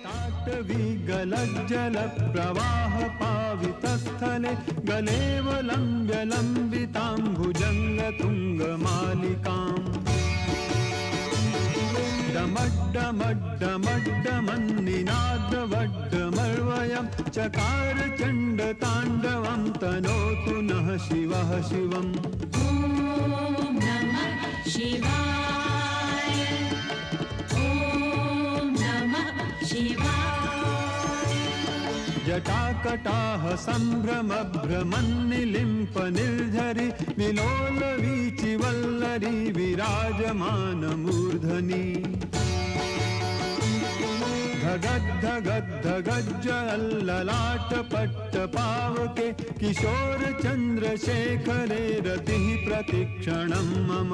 ताटवी गलज्जल प्रवाह पावितस्थले गलेव लम्ब्य लम्बितां भुजङ्गतुङ्गमालिकाम् डमड्डमड्डमड्डमन्निनादवड्डमर्वयं चकार चण्डताण्डवं तनोतु नः शिवः शिवम्। ॐ नमः शिवाय। ॐ नमः शिवाय। जटाकटाह सम्भ्रमभ्रमन्निलिम्प निर्झरि विलोलवीचिवल्लरी विराजमानमूर्धनि धगद्धगद्धगज्जललाटपट्टपावके किशोरचन्द्रशेखरे रतिः प्रतिक्षणं मम।